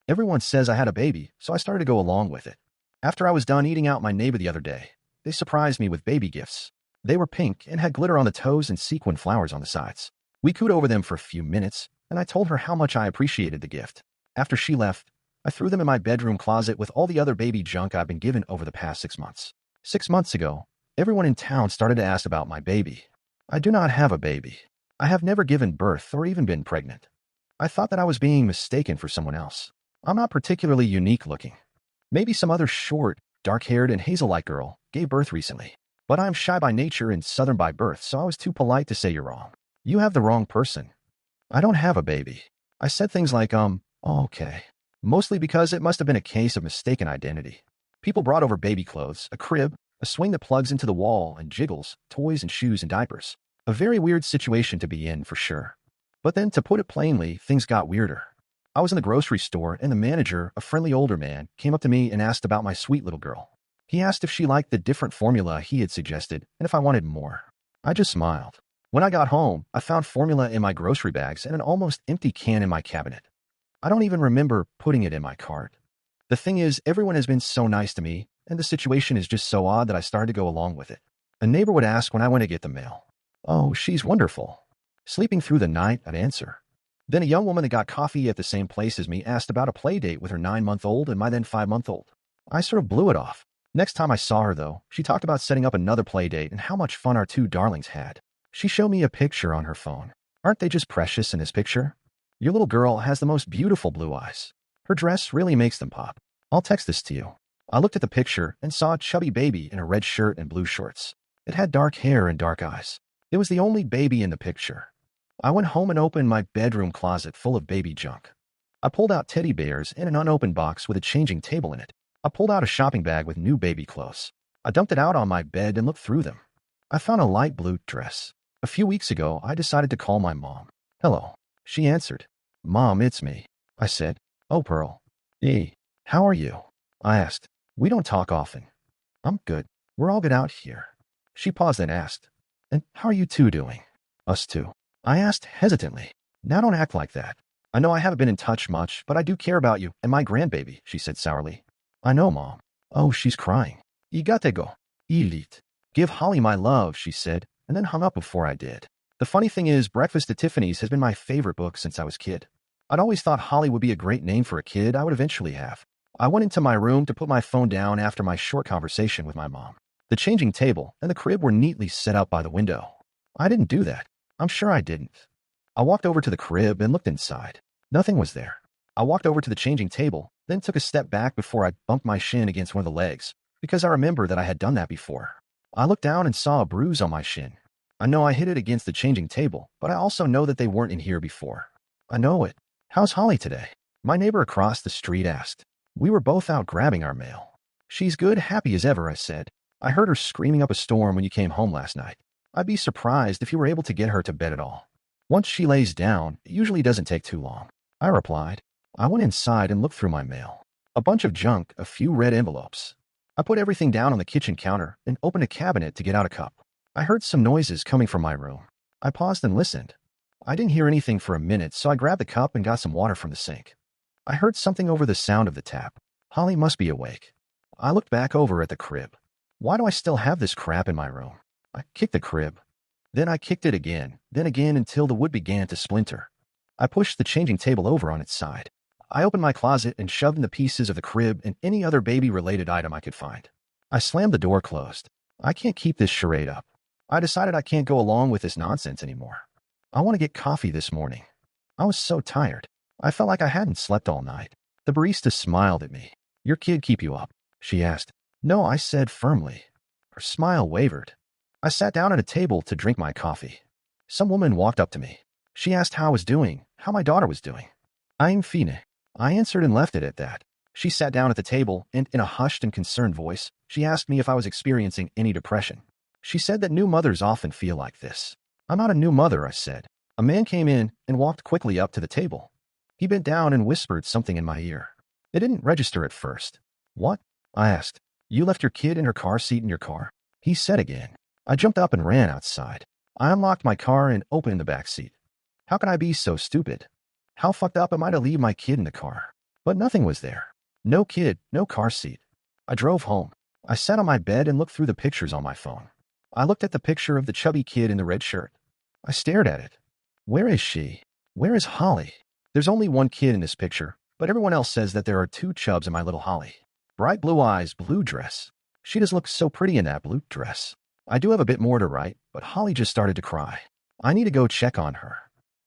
Everyone says I had a baby, so I started to go along with it. After I was done eating out my neighbor the other day, they surprised me with baby gifts. They were pink and had glitter on the toes and sequin flowers on the sides. We cooed over them for a few minutes, and I told her how much I appreciated the gift. After she left, I threw them in my bedroom closet with all the other baby junk I've been given over the past 6 months. 6 months ago, everyone in town started to ask about my baby. I do not have a baby. I have never given birth or even been pregnant. I thought that I was being mistaken for someone else. I'm not particularly unique looking. Maybe some other short, dark-haired, and hazel-like girl gave birth recently. But I'm shy by nature and southern by birth, so I was too polite to say you're wrong. You have the wrong person. I don't have a baby. I said things like, oh, okay. Mostly because it must have been a case of mistaken identity. People brought over baby clothes, a crib, a swing that plugs into the wall and jiggles, toys and shoes and diapers. A very weird situation to be in, for sure. But then, to put it plainly, things got weirder. I was in the grocery store, and the manager, a friendly older man, came up to me and asked about my sweet little girl. He asked if she liked the different formula he had suggested and if I wanted more. I just smiled. When I got home, I found formula in my grocery bags and an almost empty can in my cabinet. I don't even remember putting it in my cart. The thing is, everyone has been so nice to me, and the situation is just so odd that I started to go along with it. A neighbor would ask when I went to get the mail. Oh, she's wonderful. Sleeping through the night, I'd answer. Then a young woman that got coffee at the same place as me asked about a play date with her 9-month-old and my then 5-month-old. I sort of blew it off. Next time I saw her, though, she talked about setting up another play date and how much fun our two darlings had. She showed me a picture on her phone. Aren't they just precious in this picture? Your little girl has the most beautiful blue eyes. Her dress really makes them pop. I'll text this to you. I looked at the picture and saw a chubby baby in a red shirt and blue shorts. It had dark hair and dark eyes. It was the only baby in the picture. I went home and opened my bedroom closet full of baby junk. I pulled out teddy bears and an unopened box with a changing table in it. I pulled out a shopping bag with new baby clothes. I dumped it out on my bed and looked through them. I found a light blue dress. A few weeks ago, I decided to call my mom. Hello. She answered. Mom, it's me. I said. Oh, Pearl. Hey, how are you? I asked. We don't talk often. I'm good. We're all good out here. She paused and asked. And how are you two doing? Us too. I asked hesitantly. Now don't act like that. I know I haven't been in touch much, but I do care about you and my grandbaby, she said sourly. I know, Mom. Oh, she's crying. You gotta go. Eat. Give Holly my love, she said, and then hung up before I did. The funny thing is, Breakfast at Tiffany's has been my favorite book since I was a kid. I'd always thought Holly would be a great name for a kid I would eventually have. I went into my room to put my phone down after my short conversation with my mom. The changing table and the crib were neatly set up by the window. I didn't do that. I'm sure I didn't. I walked over to the crib and looked inside. Nothing was there. I walked over to the changing table, then took a step back before I bumped my shin against one of the legs, because I remember that I had done that before. I looked down and saw a bruise on my shin. I know I hit it against the changing table, but I also know that they weren't in here before. I know it. How's Holly today? My neighbor across the street asked. We were both out grabbing our mail. She's good, happy as ever, I said. I heard her screaming up a storm when you came home last night. I'd be surprised if you were able to get her to bed at all. Once she lays down, it usually doesn't take too long. I replied. I went inside and looked through my mail. A bunch of junk, a few red envelopes. I put everything down on the kitchen counter and opened a cabinet to get out a cup. I heard some noises coming from my room. I paused and listened. I didn't hear anything for a minute, so I grabbed the cup and got some water from the sink. I heard something over the sound of the tap. Holly must be awake. I looked back over at the crib. Why do I still have this crap in my room? I kicked the crib. Then I kicked it again, then again until the wood began to splinter. I pushed the changing table over on its side. I opened my closet and shoved in the pieces of the crib and any other baby-related item I could find. I slammed the door closed. I can't keep this charade up. I decided I can't go along with this nonsense anymore. I want to get coffee this morning. I was so tired. I felt like I hadn't slept all night. The barista smiled at me. Your kid keep you up? She asked. No, I said firmly. Her smile wavered. I sat down at a table to drink my coffee. Some woman walked up to me. She asked how I was doing, how my daughter was doing. I'm fine. I answered and left it at that. She sat down at the table, and in a hushed and concerned voice, she asked me if I was experiencing any depression. She said that new mothers often feel like this. I'm not a new mother, I said. A man came in and walked quickly up to the table. He bent down and whispered something in my ear. It didn't register at first. What? I asked. You left your kid in her car seat in your car? He said again. I jumped up and ran outside. I unlocked my car and opened the back seat. How can I be so stupid? How fucked up am I to leave my kid in the car? But nothing was there. No kid, no car seat. I drove home. I sat on my bed and looked through the pictures on my phone. I looked at the picture of the chubby kid in the red shirt. I stared at it. Where is she? Where is Holly? There's only one kid in this picture, but everyone else says that there are two chubs in my little Holly. Bright blue eyes, blue dress. She does look so pretty in that blue dress. I do have a bit more to write, but Holly just started to cry. I need to go check on her.